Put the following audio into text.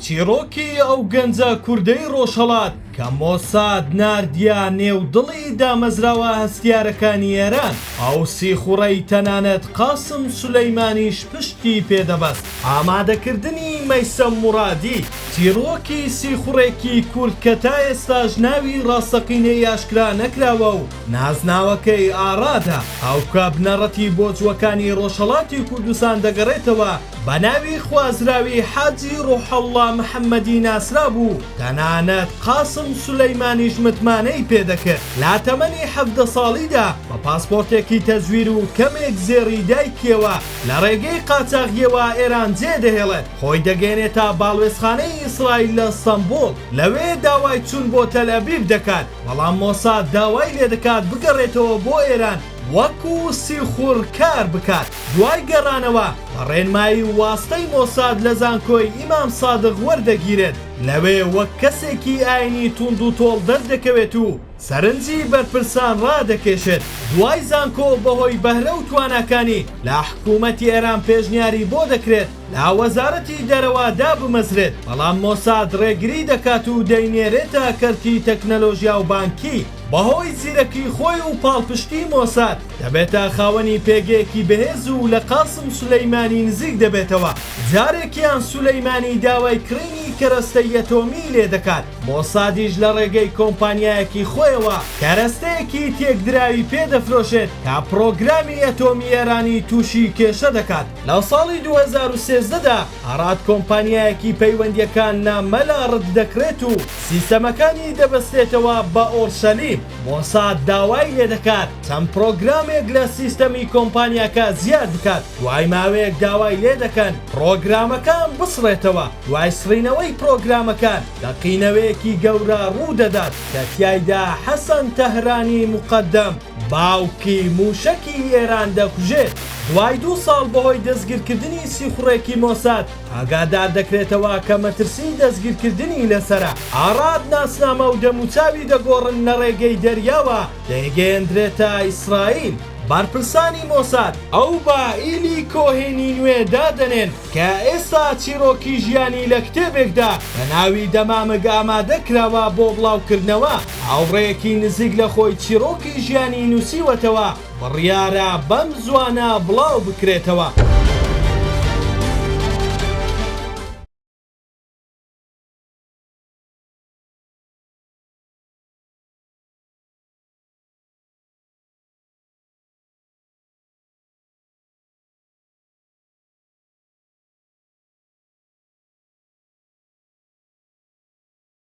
چیرۆکی ئەو گەنجە کوردەی ڕۆژهەڵات کە مۆساد ناردیە نێودڵی دامەزراوە هەستیارەکانی ئێران ئەو سیخوڕەی تەنانەت قاسم سولەیمانیش پشتی پێدەبەست. ئامادەکردنی مەیسەم موڕادی چیرۆکی سیخوڕێکی کورد کە تا ئێستاش ناوی ڕاستەقینەی ئاشکرا نەکراوە و نازناوەکەی ئاڕادا ئەوکە بنەڕەتی بۆ جووەکانی ڕۆژهەڵاتی کوردستان دەگەڕێتەوە بە ناوی خوازراوی حاجی ڕۆحەڵڵا محەممەدی ناسرا بوو. تەنانەت قاسم سولەیمانیش متمانەی پێدەکرد لا تەمەنی 17 ساڵیدا بە پاسپۆرتێکی تەزویر و کەمێک زێڕی دایکیەوە لە ڕێگەی قاچاغیەوە ئێران جێدەهێڵێت، خۆی دەگەێنێتە باڵوێزخانەی ئیسرائیل لە ئەستەمبوڵ، لەوێ داوای چوون بۆ تەلەڤیڤ دەکات، بەڵام مۆساد داوای لێ دەکات بگەڕێتەوە بۆ ئێران وەکو سیخوڕ کار بکات. دوای گەڕانەوە بە ڕێنمایی واستەی مۆساد لە زانکۆی ئیمام سادق وەردەگیرێت، لەوێ وەک کەسێکی ئاینی توند و تۆڵ دەردەکەوێت و سەرنجی بەرپرسان ڕادەکێشێت. دوای زانکۆ بەهۆی بەهرە و تواناکانی لە حکوومەتی ئێران پێشنیاری بۆ دەکرێت لا وەزارەتی دەرەوەدا بمەزرێت، بەڵام مۆساد ڕێگری دەکات و دەینێرێتە کەرتی تەکنەلۆژیا و بانکی. بەهۆی زیرەکی خۆی و پاڵپشتی مۆساد دەبێتە خاوەنی پێگەیەکی بەهێز و لە قاسم سولەیمانی نزیک دەبێتەوە. جارێکیان سولەیمانی داوای کڕینی کەرەستەی ئەتۆمی لێ دەکات، مۆسادیش لە ڕێگەی کۆمپانیایەکی خۆیەوە کەرەستەیەکی تێکدراوی پێدەفرۆشێت تا پرۆگرامی ئەتۆمی ئێرانی تووشی کێشە دەکات. لە ساڵی 2013دا ئاراد کۆمپانیایەکی پەیوەندیەکان لە مەلا ڕد دەکرێت و سیستەمەکانی دەبەستێتەوە بە ئۆرشەلیم. مۆساد داوای لێ دەکات چەند پرۆگرامێک لە سیستەمی کۆمپانیاکە زیاد بکات، دوای ماوەیەک داوای لێ دەکەن پرۆگرامەکان بسڕێتەوە. دوای سڕینەوەی پرۆگرامەکان دەقینەوەیەکی گەورە ڕوو دەدات کە تیایدا حەسەن تەهرانی مقەدەم باوکی موشەکی ئێران دەکوژێت. دوای 2 ساڵ بەهۆی دەستگیرکردنی سیخوڕێکی مۆساد ئاگادار دەکرێتەوە کە مەترسی دەستگیرکردنی لەسرە. ئاراد ناسنامە و دەموچاوی دەگۆڕن لە ڕێگەی دەریاوە دەیگەیەندرێتە ئیسرائیل. بارپرسانی مۆساد ئەو بە ئیلی کۆهێنی نوێ دادەنێن کە ئێستا چیرۆکی ژیانی لە کتێبێکدا بە ناوی دەمامک ئامادە کراوە بۆ بڵاوکردنەوە. هاوڕێیەکی نزیک لە خۆی چیرۆکی ژیانی نووسیوەتەوە، بڕیارە بەم زوانە بڵاو بکرێتەوە.